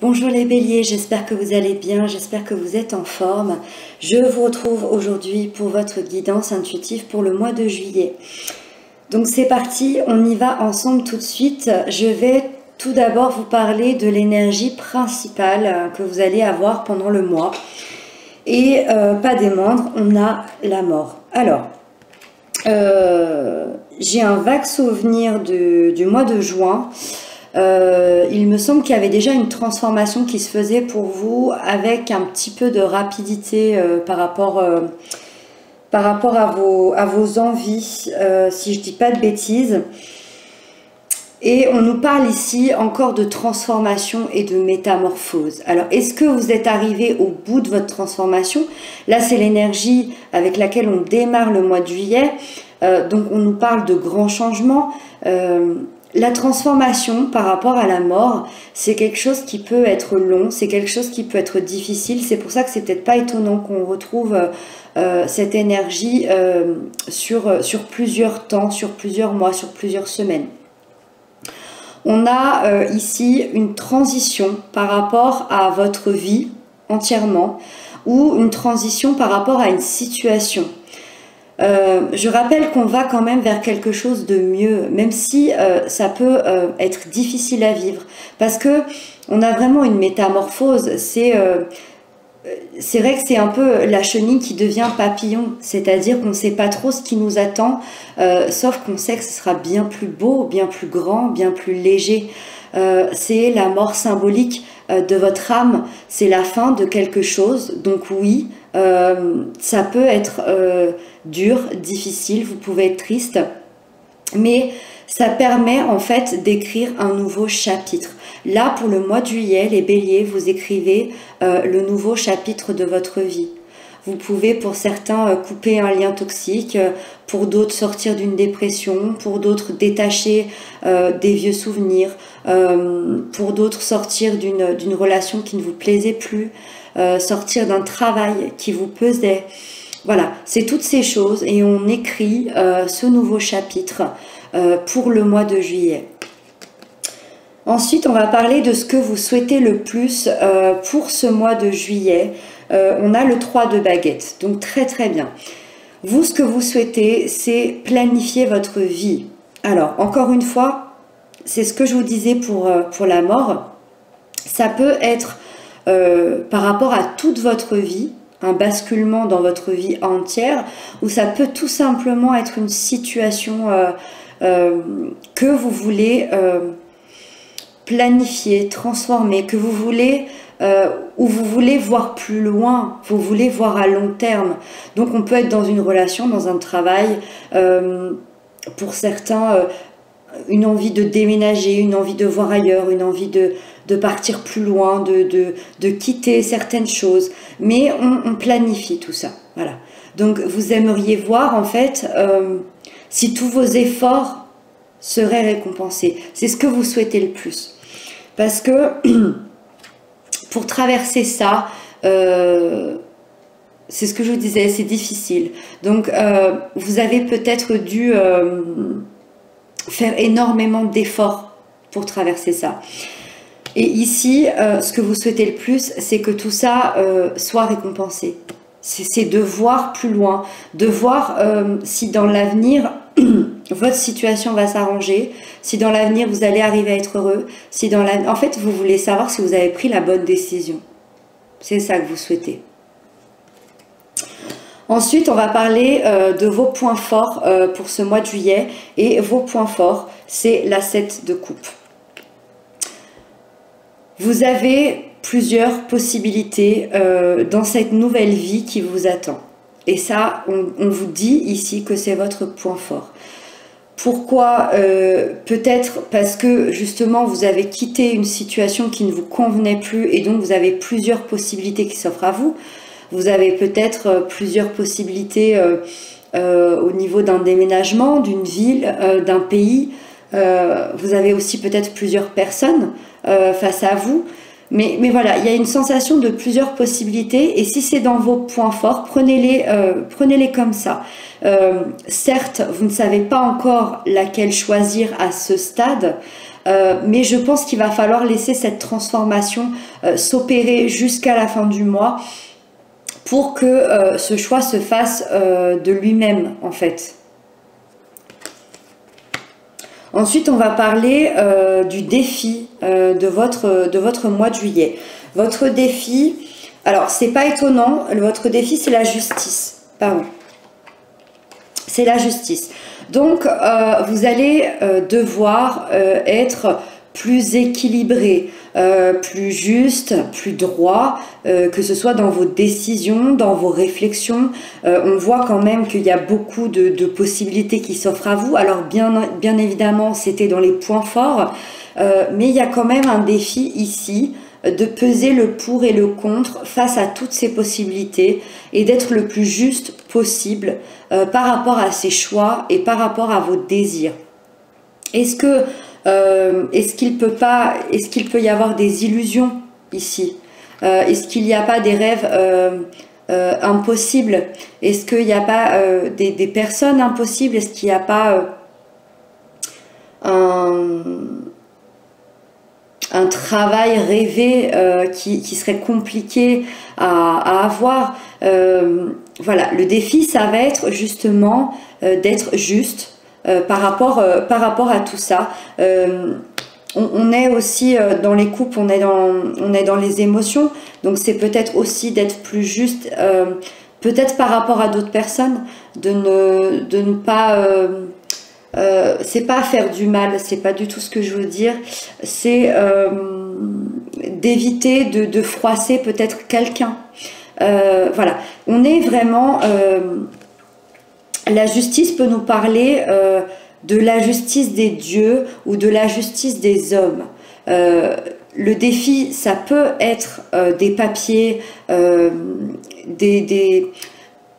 Bonjour les béliers, j'espère que vous allez bien, j'espère que vous êtes en forme. Je vous retrouve aujourd'hui pour votre guidance intuitive pour le mois de juillet. Donc c'est parti, on y va ensemble tout de suite. Je vais tout d'abord vous parler de l'énergie principale que vous allez avoir pendant le mois. Et pas des moindres, on a la mort. Alors, j'ai un vague souvenir du mois de juin. Il me semble qu'il y avait déjà une transformation qui se faisait pour vous avec un petit peu de rapidité par rapport à vos envies, si je dis pas de bêtises. Et on nous parle ici encore de transformation et de métamorphose. Alors, est-ce que vous êtes arrivé au bout de votre transformation? Là, c'est l'énergie avec laquelle on démarre le mois de juillet. Donc, on nous parle de grands changements. La transformation par rapport à la mort, c'est quelque chose qui peut être long, c'est quelque chose qui peut être difficile. C'est pour ça que c'est peut-être pas étonnant qu'on retrouve cette énergie sur plusieurs temps, sur plusieurs mois, sur plusieurs semaines. On a ici une transition par rapport à votre vie entièrement ou une transition par rapport à une situation. Je rappelle qu'on va quand même vers quelque chose de mieux, même si ça peut être difficile à vivre, parce que on a vraiment une métamorphose. C'est vrai que c'est un peu la chenille qui devient papillon, c'est-à-dire qu'on ne sait pas trop ce qui nous attend, sauf qu'on sait que ce sera bien plus beau, bien plus grand, bien plus léger. C'est la mort symbolique de votre âme, c'est la fin de quelque chose. Donc oui, ça peut être dur, difficile, vous pouvez être triste, mais ça permet en fait d'écrire un nouveau chapitre. Là, pour le mois de juillet, les béliers, vous écrivez le nouveau chapitre de votre vie. Vous pouvez pour certains couper un lien toxique, pour d'autres sortir d'une dépression, pour d'autres détacher des vieux souvenirs, pour d'autres sortir d'une relation qui ne vous plaisait plus, sortir d'un travail qui vous pesait. Voilà, c'est toutes ces choses et on écrit ce nouveau chapitre pour le mois de juillet. Ensuite, on va parler de ce que vous souhaitez le plus pour ce mois de juillet. On a le 3 de baguette, donc très très bien. Vous, ce que vous souhaitez, c'est planifier votre vie. Alors, encore une fois, c'est ce que je vous disais pour la mort. Ça peut être par rapport à toute votre vie, un basculement dans votre vie entière, ou ça peut tout simplement être une situation que vous voulez planifier, transformer, que vous voulez ou vous voulez voir plus loin, vous voulez voir à long terme. Donc on peut être dans une relation, dans un travail, pour certains une envie de déménager, une envie de voir ailleurs, une envie de partir plus loin, de quitter certaines choses, mais on planifie tout ça, voilà. Donc vous aimeriez voir en fait si tous vos efforts seraient récompensés, c'est ce que vous souhaitez le plus, parce que pour traverser ça, c'est ce que je vous disais, c'est difficile. Donc vous avez peut-être dû faire énormément d'efforts pour traverser ça. Et ici, ce que vous souhaitez le plus, c'est que tout ça soit récompensé. C'est de voir plus loin, de voir si dans l'avenir, votre situation va s'arranger, si dans l'avenir, vous allez arriver à être heureux, si dans l'avenir... En fait, vous voulez savoir si vous avez pris la bonne décision. C'est ça que vous souhaitez. Ensuite, on va parler de vos points forts pour ce mois de juillet. Et vos points forts, c'est la 7 de coupe. Vous avez plusieurs possibilités dans cette nouvelle vie qui vous attend. Et ça, on vous dit ici que c'est votre point fort. Pourquoi? Peut-être parce que justement vous avez quitté une situation qui ne vous convenait plus et donc vous avez plusieurs possibilités qui s'offrent à vous. Vous avez peut-être plusieurs possibilités au niveau d'un déménagement, d'une ville, d'un pays. Vous avez aussi peut-être plusieurs personnes face à vous. Mais voilà, il y a une sensation de plusieurs possibilités et si c'est dans vos points forts, prenez-les comme ça. Certes, vous ne savez pas encore laquelle choisir à ce stade, mais je pense qu'il va falloir laisser cette transformation s'opérer jusqu'à la fin du mois pour que ce choix se fasse de lui-même en fait. Ensuite, on va parler du défi de votre mois de juillet. Votre défi, alors c'est pas étonnant, votre défi c'est la justice. Pardon. C'est la justice. Donc, vous allez devoir être plus équilibré, plus juste, plus droit, que ce soit dans vos décisions, dans vos réflexions. On voit quand même qu'il y a beaucoup de possibilités qui s'offrent à vous. Alors bien évidemment, c'était dans les points forts, mais il y a quand même un défi ici de peser le pour et le contre face à toutes ces possibilités et d'être le plus juste possible par rapport à ces choix et par rapport à vos désirs. Est-ce qu'il peut y avoir des illusions ici? Est-ce qu'il n'y a pas des rêves impossibles? Est-ce qu'il n'y a pas des personnes impossibles? Est-ce qu'il n'y a pas un travail rêvé qui serait compliqué à avoir? Voilà, le défi, ça va être justement d'être juste par rapport à tout ça. On est aussi dans les couples, on est dans les émotions, donc c'est peut-être aussi d'être plus juste, peut-être par rapport à d'autres personnes, de ne pas... c'est pas faire du mal, c'est pas du tout ce que je veux dire, c'est d'éviter de froisser peut-être quelqu'un. Voilà, on est vraiment... la justice peut nous parler de la justice des dieux ou de la justice des hommes. Le défi, ça peut être des papiers,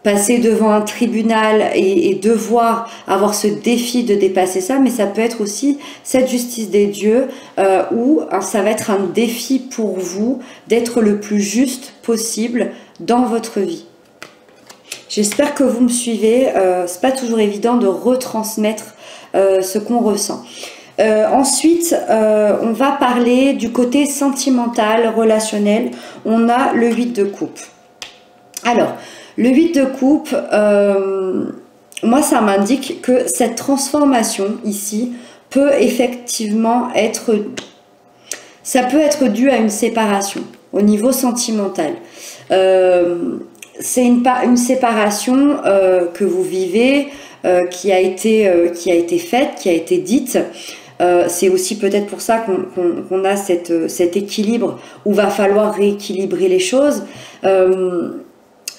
passer devant un tribunal et devoir avoir ce défi de dépasser ça, mais ça peut être aussi cette justice des dieux où ça va être un défi pour vous d'être le plus juste possible dans votre vie. J'espère que vous me suivez, c'est pas toujours évident de retransmettre ce qu'on ressent. Ensuite, on va parler du côté sentimental, relationnel. On a le 8 de coupe. Alors, le 8 de coupe, moi ça m'indique que cette transformation ici peut effectivement être... Ça peut être dû à une séparation au niveau sentimental. C'est une séparation que vous vivez, qui a été faite, qui a été dite. C'est aussi peut-être pour ça qu'on a cet équilibre où va falloir rééquilibrer les choses.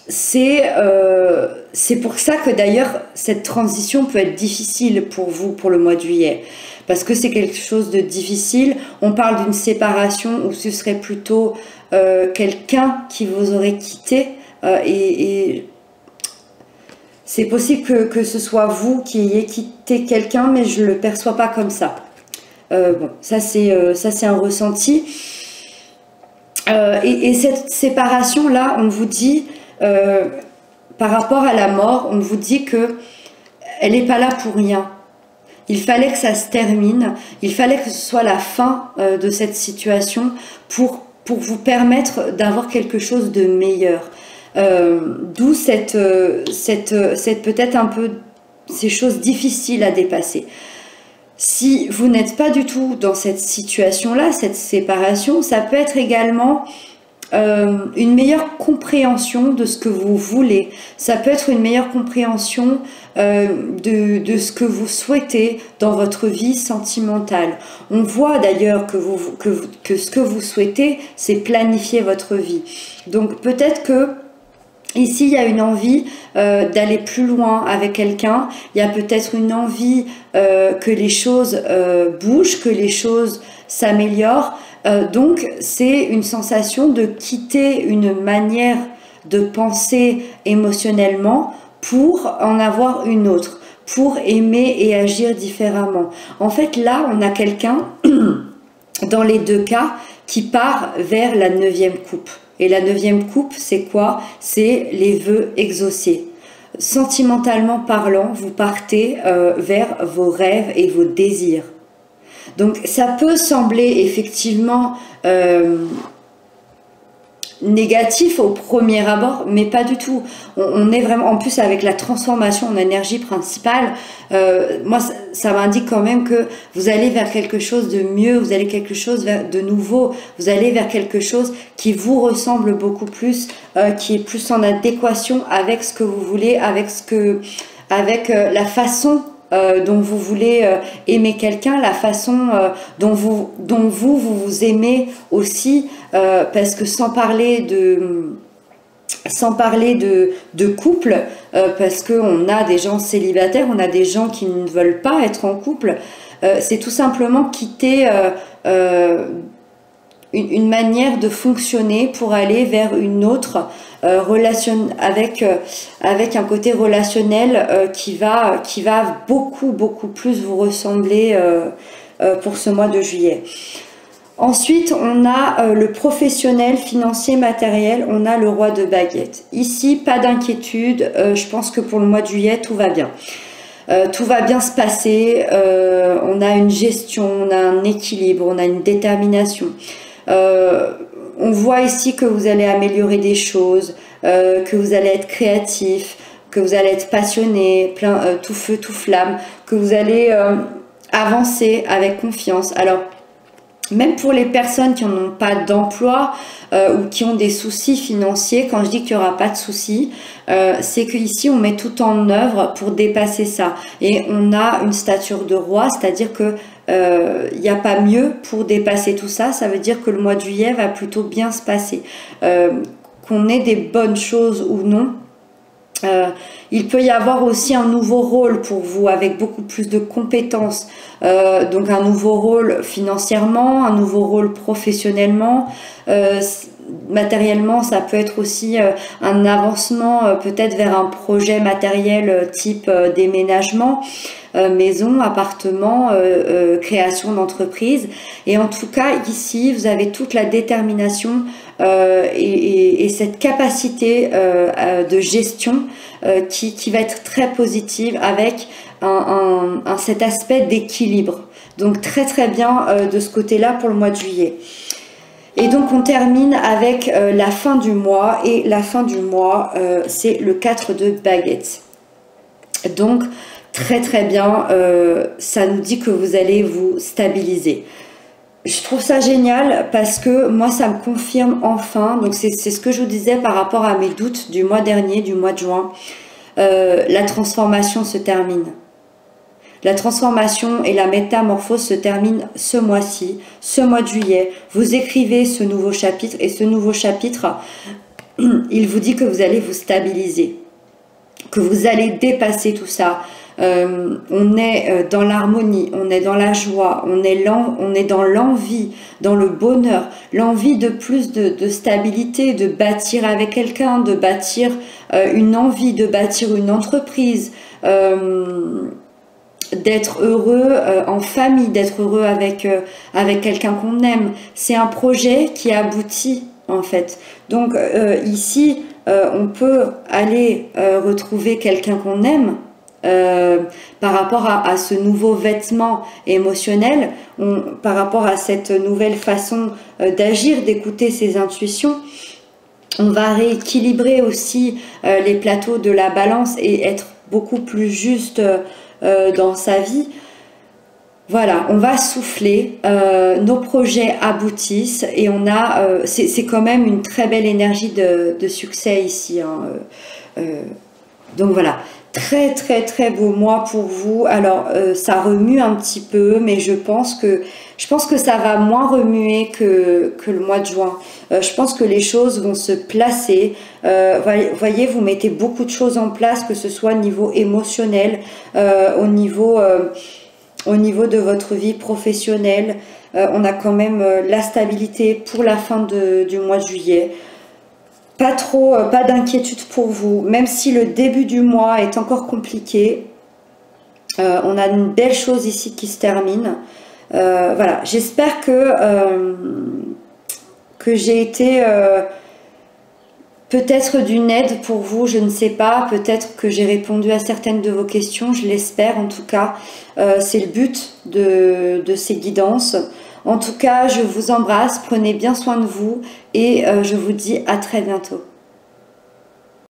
C'est pour ça que d'ailleurs cette transition peut être difficile pour vous pour le mois de juillet. Parce que c'est quelque chose de difficile. On parle d'une séparation où ce serait plutôt quelqu'un qui vous aurait quitté. Et c'est possible que ce soit vous qui ayez quitté quelqu'un, mais je ne le perçois pas comme ça. Bon, ça c'est un ressenti. Et cette séparation-là, on vous dit, par rapport à la mort, on vous dit que elle n'est pas là pour rien. Il fallait que ça se termine, il fallait que ce soit la fin de cette situation pour vous permettre d'avoir quelque chose de meilleur. D'où cette peut-être un peu ces choses difficiles à dépasser. Si vous n'êtes pas du tout dans cette situation-là, cette séparation, ça peut être également une meilleure compréhension de ce que vous voulez. Ça peut être une meilleure compréhension de ce que vous souhaitez dans votre vie sentimentale. On voit d'ailleurs que ce que vous souhaitez, c'est planifier votre vie. Donc peut-être que ici, il y a une envie d'aller plus loin avec quelqu'un. Il y a peut-être une envie que les choses bougent, que les choses s'améliorent. Donc, c'est une sensation de quitter une manière de penser émotionnellement pour en avoir une autre, pour aimer et agir différemment. En fait, là, on a quelqu'un, dans les deux cas, qui part vers la 9e coupe. Et la 9e coupe, c'est quoi? C'est les vœux exaucés. Sentimentalement parlant, vous partez vers vos rêves et vos désirs. Donc ça peut sembler effectivement négatif au premier abord, mais pas du tout. On est vraiment, en plus avec la transformation en énergie principale, moi ça m'indique quand même que vous allez vers quelque chose de mieux, vous allez quelque chose de nouveau, vous allez vers quelque chose qui vous ressemble beaucoup plus, qui est plus en adéquation avec ce que vous voulez, avec la façon dont vous voulez aimer quelqu'un, la façon dont vous aimez aussi, parce que sans parler de couple, parce qu'on a des gens célibataires, on a des gens qui ne veulent pas être en couple, c'est tout simplement quitter une manière de fonctionner pour aller vers une autre relation, avec un côté relationnel qui va beaucoup plus vous ressembler pour ce mois de juillet. Ensuite, on a le professionnel, financier, matériel, on a le roi de baguettes. Ici, pas d'inquiétude, je pense que pour le mois de juillet, tout va bien. Tout va bien se passer, on a une gestion, on a un équilibre, on a une détermination. On voit ici que vous allez améliorer des choses, que vous allez être créatif, que vous allez être passionné, tout feu, tout flamme, que vous allez avancer avec confiance. Alors, même pour les personnes qui n'ont pas d'emploi ou qui ont des soucis financiers, quand je dis qu'il n'y aura pas de soucis, c'est qu'ici on met tout en œuvre pour dépasser ça. Et on a une stature de roi, c'est-à-dire que il n'y a pas mieux pour dépasser tout ça. Ça veut dire que le mois de juillet va plutôt bien se passer. Qu'on ait des bonnes choses ou non, il peut y avoir aussi un nouveau rôle pour vous avec beaucoup plus de compétences, donc un nouveau rôle financièrement, un nouveau rôle professionnellement, matériellement ça peut être aussi un avancement peut-être vers un projet matériel type déménagement, maison, appartement, création d'entreprise. Et en tout cas ici vous avez toute la détermination et cette capacité de gestion qui va être très positive avec cet aspect d'équilibre. Donc très bien de ce côté-là pour le mois de juillet. Et donc on termine avec la fin du mois, et la fin du mois c'est le 4 de baguettes. Donc très bien, ça nous dit que vous allez vous stabiliser. Je trouve ça génial parce que moi ça me confirme enfin, donc c'est ce que je vous disais par rapport à mes doutes du mois dernier, du mois de juin, la transformation se termine. La transformation et la métamorphose se terminent ce mois-ci, ce mois de juillet. Vous écrivez ce nouveau chapitre et ce nouveau chapitre, il vous dit que vous allez vous stabiliser, que vous allez dépasser tout ça. On est dans l'harmonie, on est dans la joie, on est dans l'envie, dans le bonheur, l'envie de plus de stabilité, de bâtir avec quelqu'un, de bâtir une envie, de bâtir une entreprise, d'être heureux en famille, d'être heureux avec quelqu'un qu'on aime. C'est un projet qui aboutit en fait. Donc ici, on peut aller retrouver quelqu'un qu'on aime. Par rapport à ce nouveau vêtement émotionnel, par rapport à cette nouvelle façon d'agir, d'écouter ses intuitions, on va rééquilibrer aussi les plateaux de la balance et être beaucoup plus juste dans sa vie. Voilà, on va souffler, nos projets aboutissent et on a, c'est quand même une très belle énergie de succès ici, hein. Donc voilà. Très beau mois pour vous. Alors ça remue un petit peu, mais je pense que ça va moins remuer que le mois de juin. Je pense que les choses vont se placer. Voyez, vous mettez beaucoup de choses en place, que ce soit au niveau émotionnel, au niveau de votre vie professionnelle. On a quand même la stabilité pour la fin du mois de juillet. Pas d'inquiétude pour vous, même si le début du mois est encore compliqué. On a une belle chose ici qui se termine. Voilà, j'espère que que j'ai été peut-être d'une aide pour vous, je ne sais pas. Peut-être que j'ai répondu à certaines de vos questions, je l'espère en tout cas. C'est le but de ces guidances. En tout cas, je vous embrasse, prenez bien soin de vous et je vous dis à très bientôt.